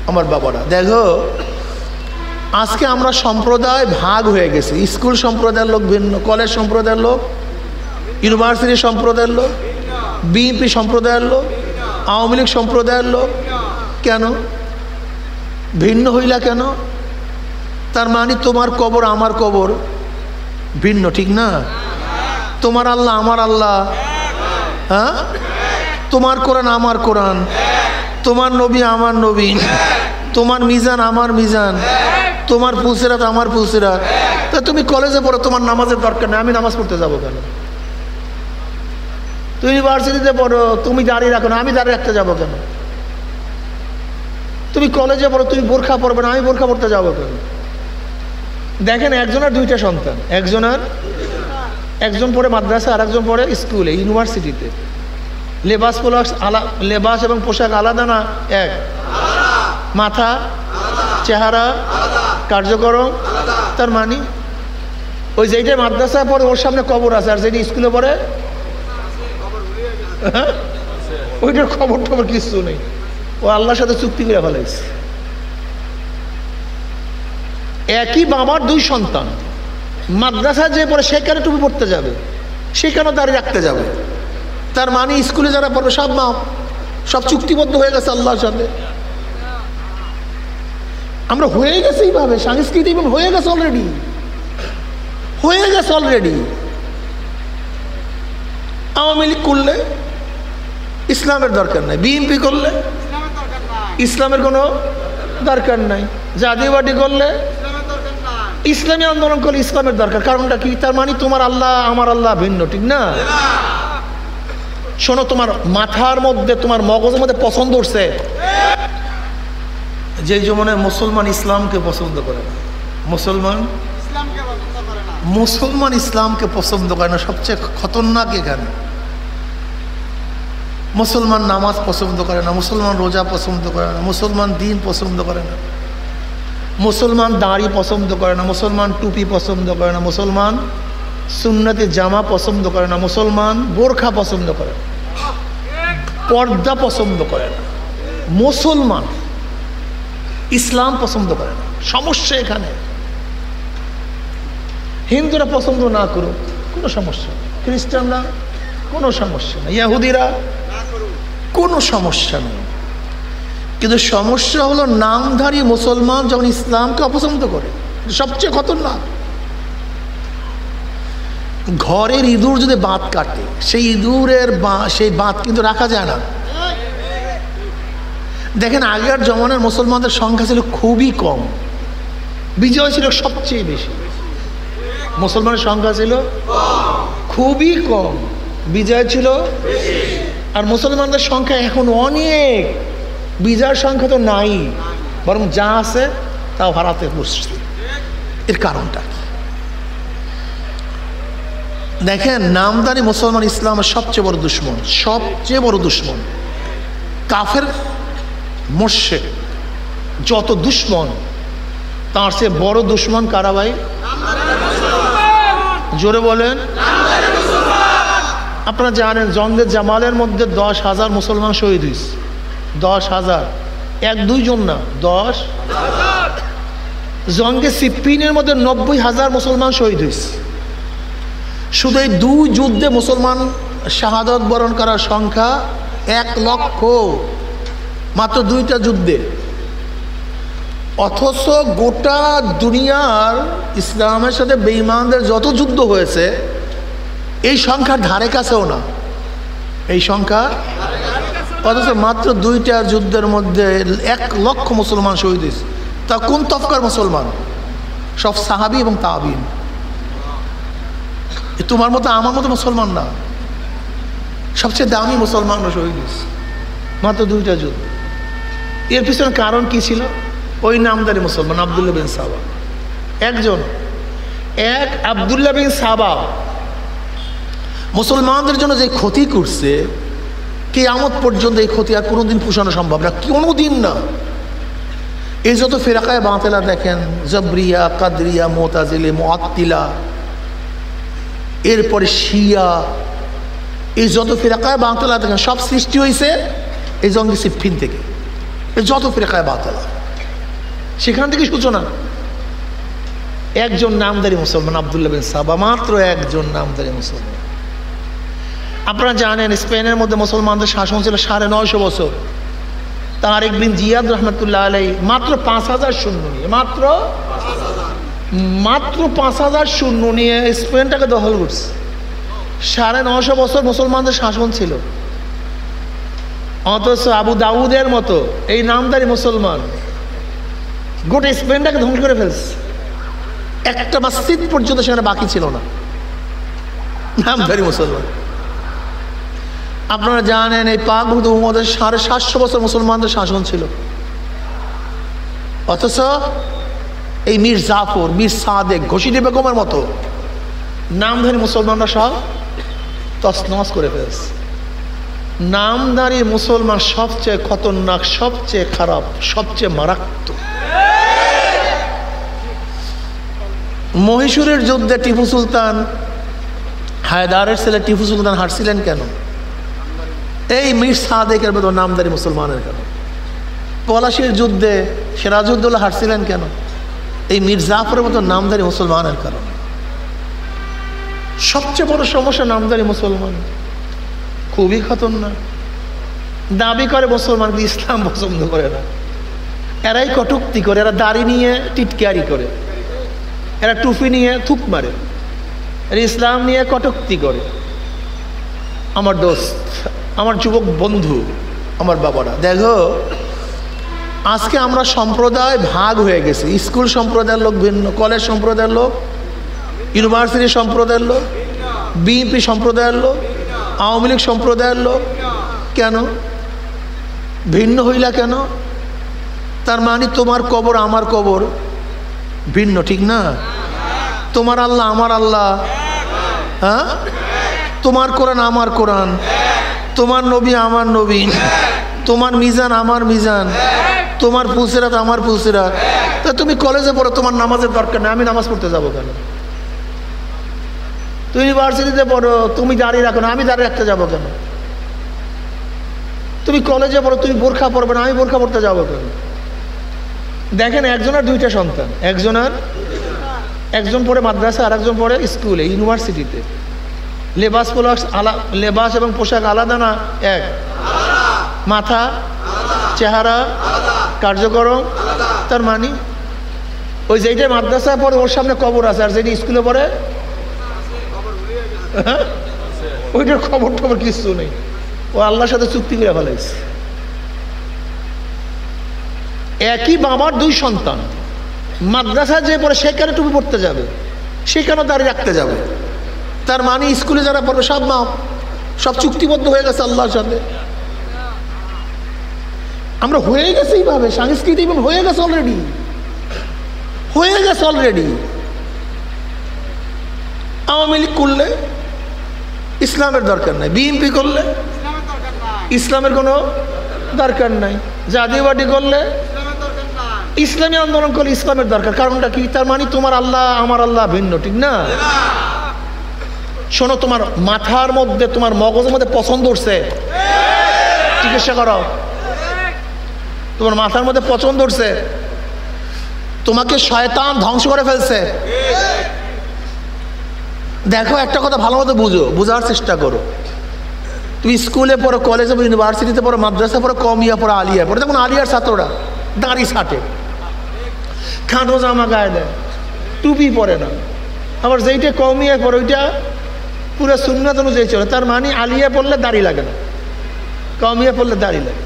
আমার বাবারা, দেখো আজকে আমরা সম্প্রদায় ভাগ হয়ে গেছি। স্কুল সম্প্রদায়ের লোক ভিন্ন, কলেজ সম্প্রদায়ের লোক, ইউনিভার্সিটি সম্প্রদায়ের লোক, বিএনপি সম্প্রদায়ের লোক, আওয়ামী লীগ সম্প্রদায়ের লোক। কেন ভিন্ন হইলা কেন? তার মানে তোমার কবর আমার কবর ভিন্ন, ঠিক না? তোমার আল্লাহ আমার আল্লাহ, হ্যাঁ? তোমার কোরআন আমার কোরআন, তোমার নবী আমার নবী, তোমার মিজান আমার মিজান, তোমার পুলসিরাত আমার পুলসিরাত। তা তুমি কলেজে পড়ো, তোমার নামাজের দরকার নেই, আমি নামাজ পড়তে যাবো কেন? তুমি ইউনিভার্সিটিতে পড়ো, তুমি দাঁড়িয়ে রাখো না, আমি দাঁড়িয়ে রাখতে যাবো কেন? তুমি কলেজে পড়ো, তুমি বোরখা পড়বে না, আমি বোরখা পড়তে যাবো কেন? দেখেন, একজনের দুইটা সন্তান, একজন পড়ে মাদ্রাসা আর একজন পড়ে স্কুলে, ইউনিভার্সিটিতে। লেবাস এবং পোশাক আলাদা না? এক। মাথা, চেহারা, কার্যক্রম। তার মানে ওই যেইটা মাদ্রাসায় পড়ে ওর সামনে কবর আছে, আর যেটি স্কুলে পড়ে ওইটার খবর টবর কিছু নেই, ও আল্লাহর সাথে চুক্তি করে ফেলাইছে। একই বাবার দুই সন্তান, মাদ্রাসায় যে পড়ে সেখানে টুপি পড়তে যাবে, সেখানে দাঁড়িয়ে রাখতে যাবে। তার মানে স্কুলে যারা পড়বে সব চুক্তিবদ্ধ হয়ে গেছে আল্লাহর সাথে। আমরা হয়ে গেছে এইভাবে, সাংস্কৃতিক হয়ে গেছে অলরেডি। আওয়ামী লীগ করলে ইসলামের দরকার নাই, বিএনপি করলে ইসলামের কোনো দরকার নাই, জাতীয়বাদী করলে ইসলামী আন্দোলন করলে ইসলামের দরকার। কারণটা কি? তার মানে তোমার আল্লাহ আমার আল্লাহ ভিন্ন, ঠিক না? শোনো, তোমার মাথার মধ্যে, তোমার মগজের মধ্যে পছন্দ উঠছে যে জমানায় মুসলমান ইসলামকে পছন্দ করে না, মুসলমান ইসলামকে পছন্দ করে না। সবচেয়ে খতরনাক এখানে, মুসলমান নামাজ পছন্দ করে না, মুসলমান রোজা পছন্দ করে না, মুসলমান দিন পছন্দ করে না, মুসলমান দাড়ি পছন্দ করে না, মুসলমান টুপি পছন্দ করে না, মুসলমান সুন্নতি জামা পছন্দ করে না, মুসলমান বোরখা পছন্দ করে না, পর্দা পছন্দ করে না, মুসলমান ইসলাম পছন্দ করে না। সমস্যা এখানে। হিন্দুরা পছন্দ না করুক, কোনো সমস্যা নেই, খ্রিস্টানরা কোনো সমস্যা নেই, ইহুদিরা কোনো সমস্যা নেই। কিন্তু সমস্যা হলো নামধারী মুসলমান যখন ইসলামকে অপছন্দ করে, সবচেয়ে খতরনাক। ঘরের ইঁদুর যদি বাঁধ কাটে, সেই ইঁদুরের সেই বাঁধ কিন্তু রাখা যায় না। দেখেন, আগের জমানার মুসলমানদের সংখ্যা ছিল খুবই কম, বিজয় ছিল সবচেয়ে বেশি। মুসলমানের সংখ্যা ছিল খুবই কম, বিজয় ছিল। আর মুসলমানদের সংখ্যা এখন অনেক, বিজয়ের সংখ্যা তো নাই, বরং যা আছে তাও হারাতে বসছে। এর কারণটা কি? দেখেন, নামদারি মুসলমান ইসলামের সবচেয়ে বড় দুশ্মন। কাফের মুশরিক যত দুশ্মন, তার চেয়ে বড় দুশ্মন কারা ভাই? জোরে বলেন। আপনারা জানেন, জঙ্গে জামালের মধ্যে 10,000 মুসলমান শহীদ হয়েছে। 10,000, 1-2 জন না, 10। জঙ্গে সিপ্পিনের মধ্যে 90,000 মুসলমান শহীদ হয়েছে। শুধু এই 2 যুদ্ধে মুসলমান শাহাদত বরণ করার সংখ্যা 1 লক্ষ, মাত্র 2টা যুদ্ধে। অথচ গোটা দুনিয়ার ইসলামের সাথে বেঈমানদের যত যুদ্ধ হয়েছে, এই সংখ্যার ধারে কাছেও না, এই সংখ্যা। অথচ মাত্র 2টা যুদ্ধের মধ্যে 1 লক্ষ মুসলমান শহীদ হয়েছে। তা কোন তফকার মুসলমান? সব সাহাবী এবং তাবিঈন। তোমার মতো আমার মতো মুসলমান না, সবচেয়ে দামি মুসলমানরা শহীদ হয়েছে মাত্র 2টা যুদ্ধ। এর পিছনে কারণ কি ছিল? ওই নামদারি মুসলমান আব্দুল্লাহ বিন সাবা। আব্দুল্লাহ বিন সাবা মুসলমানদের জন্য যে ক্ষতি করছে, কিয়ামত পর্যন্ত এই ক্ষতি আর কোনোদিন পোষানো সম্ভব না, কোনোদিন না। এই যত ফিরাকায়ে বাতিলা দেখেন, জবরিয়া, কাদরিয়া, মুতাজিলা, মুআত্তিলা, এরপরে শিয়া, এই যত ফিরাকায়ে বাতিলা দেখেন, সব সৃষ্টি হয়েছে এই জঙ্গে সিফফিন থেকে। যত ফিরকায়ে বাতিলা, সেখান থেকে সূচনা। একজন নামধারী মুসলমান, আব্দুল্লাহ বিন সাবা, মাত্র একজন নামধারী মুসলমান। আপনারা জানেন স্পেনের মধ্যে মুসলমানদের শাসন ছিল 950 বছর। তারেক বিন জিয়াদ রহমতুল্লাহ আলাই মাত্র 5000 সৈন্য নিয়ে, মাত্র 5000 সৈন্য নিয়ে স্পেনটাকে দখল করছে। 950 বছর মুসলমানদের শাসন ছিল। অথচ আবু দাউদের মতো এই নামধারী মুসলমান গোটা স্পেনটাকে ধ্বংস করে ফেলছে। একটা মসজিদ পর্যন্ত সেখানে বাকি ছিল না, নামধারী মুসলমান। আপনারা জানেন এই পাক উপমহাদেশে 750 বছর মুসলমানদের শাসন ছিল। অথচ এই মীর জাফর, মীর সাদেক, ঘসিটি বেগমের মতো নামধারী মুসলমানরা সব তছনছ করে ফেলছে। নামধারী মুসলমান সবচেয়ে খতরনাক, সবচেয়ে খারাপ, সবচেয়ে মারাত্মক। মহীশূরের যুদ্ধে টিপু সুলতান, হায়দারের ছেলে টিপু সুলতান হারছিলেন কেন? এই মীর সাদেকের মতো নামধারী মুসলমানের কেন? পলাশির যুদ্ধে সিরাজউদ্দৌলা হারছিলেন কেন? এই মীর জাফরের মতো নামধারী মুসলমানের কারণে। সবচেয়ে বড় সমস্যা নামধারী মুসলমান, খুবই খতরনাক। দাবি করে মুসলমান, ইসলাম পছন্দ করে না। এরাই কটূক্তি করে, এরা দাড়ি নিয়ে টিটকারি করে, এরা টুপি নিয়ে থুক মারে, এরা ইসলাম নিয়ে কটূক্তি করে। আমার দোস্ত, আমার যুবক বন্ধু, আমার বাবারা, দেখো আজকে আমরা সম্প্রদায় ভাগ হয়ে গেছি। স্কুল সম্প্রদায়ের লোক ভিন্ন, কলেজ সম্প্রদায়ের লোক, ইউনিভার্সিটি সম্প্রদায়ের লোক, বিএনপি সম্প্রদায়ের লোক, আওয়ামী লীগ সম্প্রদায়ের লোক। কেন ভিন্ন হইলা কেন? তার মানে তোমার কবর আমার কবর ভিন্ন, ঠিক না? তোমার আল্লাহ আমার আল্লাহ, হ্যাঁ? তোমার কোরআন আমার কোরআন, তোমার নবী আমার নবী, তোমার মিজান আমার মিজান, তোমার ফুলসিরাত আমার ফুলসিরাত। তা তুমি কলেজে পড়ো, তোমার নামাজের দরকার নেই, আমি নামাজ পড়তে যাবো কেন? তুমি ইউনিভার্সিটিতে পড়ো, তুমি দাঁড়িয়ে রাখো না, আমি দাঁড়িয়ে রাখতে যাবো কেন? তুমি কলেজে পড়ো, তুমি বোরখা পড়বে না, আমি বোরখা পড়তে যাবো কেন? দেখেন, একজনের 2টা সন্তান, একজন পড়ে মাদ্রাসা, আর একজন পড়ে স্কুলে, ইউনিভার্সিটিতে। লেবাস এবং পোশাক আলাদা না? এক। মাথা, চেহারা, কার্যক্রম। তার মানে ওই যেইটা মাদ্রাসায় পড়ে ওর সামনে কবর আছে, আর যেটা স্কুলে পড়ে ওইটার খবর টবর কিছু নেই। ও আল্লাহর সাথে চুক্তি করে ফেলাইছে। একই বাবার 2 সন্তান, মাদ্রাসায় যে পড়ে সেখানে টুপি পড়তে যাবে, সেখানে দাঁড়িয়ে রাখতে যাবে। তার মানে স্কুলে যারা পড়বে সব চুক্তিবদ্ধ হয়ে গেছে আল্লাহর সাথে। আমরা হয়ে গেছে এইভাবে, সাংস্কৃতিক হয়ে গেছে অলরেডি। আওয়ামী লীগ করলে ইসলামের দরকার নাই, বিএনপি করলে ইসলামের কোনো দরকার নাই, জাতীয়বাদী করলে ইসলামী আন্দোলন করলে ইসলামের দরকার। কারণটা কি? তার মানে তোমার আল্লাহ আমার আল্লাহ ভিন্ন, ঠিক না? শোনো, তোমার মাথার মধ্যে, তোমার মগজের মধ্যে পছন্দ উঠছে, চিকিৎসা করো। তোমার মাথার মধ্যে পছন্দ উঠছে, তোমাকে শয়তান ধ্বংস করে ফেলছে। দেখো, একটা কথা ভালো মতো বোঝার চেষ্টা করো। তুমি স্কুলে পড়ো, কলেজে পড়ো, ইউনিভার্সিটিতে পড়ো, মাদ্রাসা পড়ো, কমিয়া পড়ো, আলিয়া পড়ো। দেখুন আলিয়ার ছাত্ররা দাড়ি ছাটে, খাটো জামা গায়ে দেয়, টুপি পরে না। আবার যেইটা কমিয়া পড়ে ওইটা পুরো সুন্নাত অনুযায়ী চলে। তার মানে আলিয়া পড়লে দাড়ি লাগে না, কমিয়া পড়লে দাড়ি লাগে।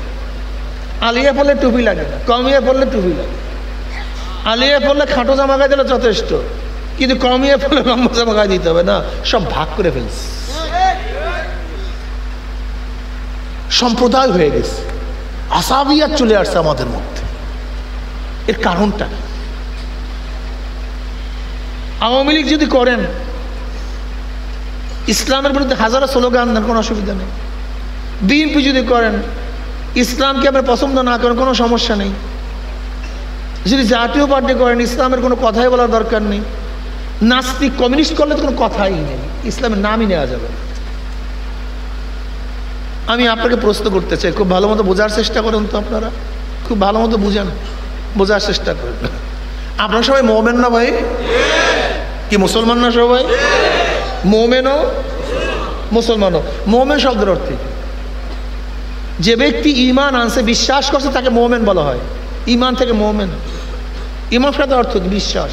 আলিয়া পড়লে টুপি লাগে না, কমিয়া পড়লে টুপি লাগে। আলিয়া পড়লে খাটো জামা গায়ে দিলে যথেষ্ট, কিন্তু কমিয়া পড়লে লম্বা জামা গায়ে দিতে হবে না। সব ভাগ করে ফেলছে, সম্প্রদায় হয়ে গেছে, আসাবিয়াত চলে আসছে আমাদের মধ্যে। এর কারণটা আওয়ামী লীগ যদি করেন, ইসলামের বিরুদ্ধে হাজারো স্লোগান দেন, কোনো অসুবিধা নেই। বিএনপি যদি করেন, ইসলামকে আপনার পছন্দ না করেন, কোনো সমস্যা নেই। যদি জাতীয় পার্টি করেন, ইসলামের কোনো কথাই বলার দরকার নেই। নাস্তিক কমিউনিস্ট করলে তো কোনো কথাই নেই, ইসলামের নামই নেওয়া যাবে। আমি আপনাকে প্রশ্ন করতে চাই, খুব ভালো মতো বোঝার চেষ্টা করুন তো আপনারা। খুব ভালো মতো বুঝেন, বোঝার চেষ্টা করেন। আপনারা সবাই মোমেন না ভাই? কি মুসলমান না সবাই? মোমেনও মুসলমানও। মোমেন শব্দের অর্থে যে ব্যক্তি ঈমান আনছে, বিশ্বাস করছে, তাকে মোমেন বলা হয়। ঈমান থেকে মোমেন, ঈমান শব্দের অর্থ কি? বিশ্বাস।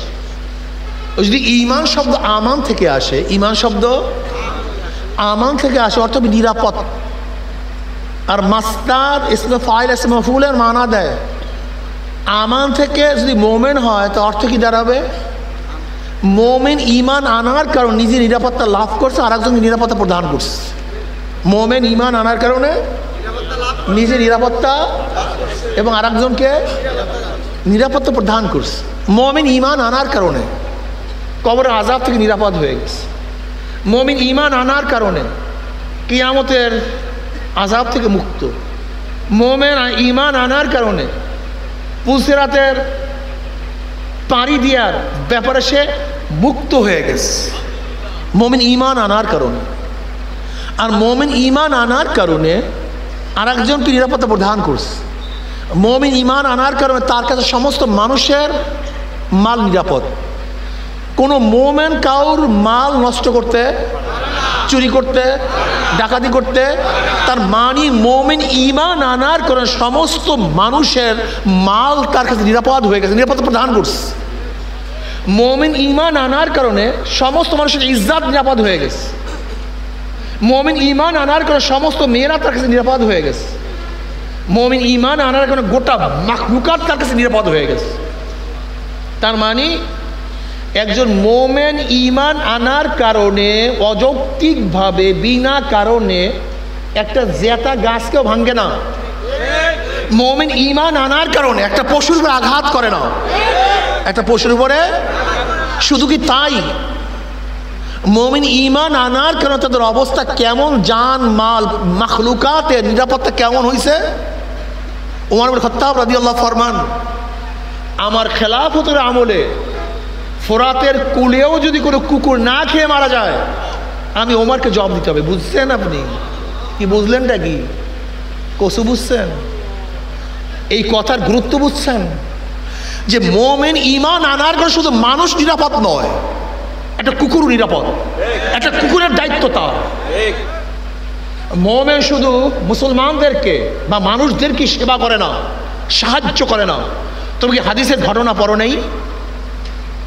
যদি ঈমান শব্দ আমান থেকে আসে, ঈমান শব্দ আমান থেকে আসে, অর্থ নিরাপদ। আর মাসদার ইসমে ফাইল ইসমে মাফউলের মানা দেয়। আমান থেকে যদি মোমেন হয় তো অর্থ কি দাঁড়াবে? মোমেন ঈমান আনার কারণ নিজে নিরাপত্তা লাভ করছে, আর একজনকে নিরাপত্তা প্রদান করছে। মোমেন ঈমান আনার কারণে নিজে নিরাপত্তা এবং আর একজনকে নিরাপত্তা প্রদান করছে। মোমেন ঈমান আনার কারণে কবরের আযাব থেকে নিরাপদ হয়ে গেছে। মোমেন ঈমান আনার কারণে কিয়ামতের আযাব থেকে মুক্ত। মোমেন ঈমান আনার কারণে পুলসিরাতের পাড়ি দেওয়ার ব্যাপারে সে মুক্ত হয়ে গেছে, মোমেন ঈমান আনার কারণে। আর মোমেন ঈমান আনার কারণে আর একজনকে নিরাপত্তা প্রদান করছে। মোমেন ঈমান আনার কারণে তার কাছে সমস্ত মানুষের মাল নিরাপদ। কোনো মোমেন কাউর মাল নষ্ট করতে, চুরি করতে, ডাকাতি করতে, তার মানি মোমেন ঈমান আনার কারণে সমস্ত মানুষের মাল তার কাছে নিরাপদ হয়ে গেছে, নিরাপত্তা প্রদান করছে। মোমেন ঈমান আনার কারণে সমস্ত মানুষের ইজ্জত নিরাপদ হয়ে গেছে। মোমেন ঈমান আনার কারণে সমস্ত মেয়েরা তার কাছে নিরাপদ হয়ে গেছে। মোমেন ঈমান আনার কারণে গোটা মাখলুকাত তার কাছে নিরাপদ হয়ে গেছে। তার মানে একজন মোমেন ঈমান আনার কারণে অযৌক্তিকভাবে বিনা কারণে একটা জেতা গাছকেও ভাঙে না। মোমেন ঈমান আনার কারণে একটা পশুর উপরে আঘাত করে না, একটা পশুর উপরে। শুধু কি তাই, মোমেন ঈমান আনার কারণে তাদের অবস্থা কেমন, জান মাল মাখলুকাতের নিরাপত্তা কেমন হয়েছে। ওমর ইবনে খাত্তাব রাদিয়াল্লাহু ফরমান, আমার খেলাফতের আমলে ফোরাতের কুলেও যদি কোনো কুকুর না খেয়ে মারা যায়, আমি ওমরকে জবাব দিতে হবে। বুঝছেন আপনি? কি বুঝলেনটা কি? কসু বুঝছেন? এই কথার গুরুত্ব বুঝছেন? যে মোমেন ঈমান আনার কারণে শুধু মানুষ নিরাপদ নয়, একটা কুকুর নিরাপদ, একটা কুকুরের দায়িত্ব তার। মোমেন শুধু মুসলমানদেরকে বা মানুষদেরকে সেবা করে না, সাহায্য করে না। তুমি কি হাদিসের ঘটনা পড়ো নেই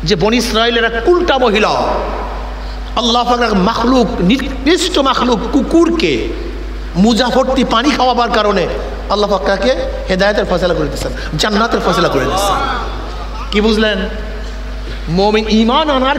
যে বনি ইসরাইলের এক উল্টা মহিলা আল্লাহ পাকের মাখলুক, নিকৃষ্ট মাখলুক কুকুরকে মুজাফরতি পানি খাওয়াবার কারণে আল্লাহ পাক তাকে হেদায়েতের ফয়সালা করে দিয়েছেন, জান্নাতের ফয়সালা করে দিয়েছেন। কি বুঝলেন? মুমিন ঈমান আনার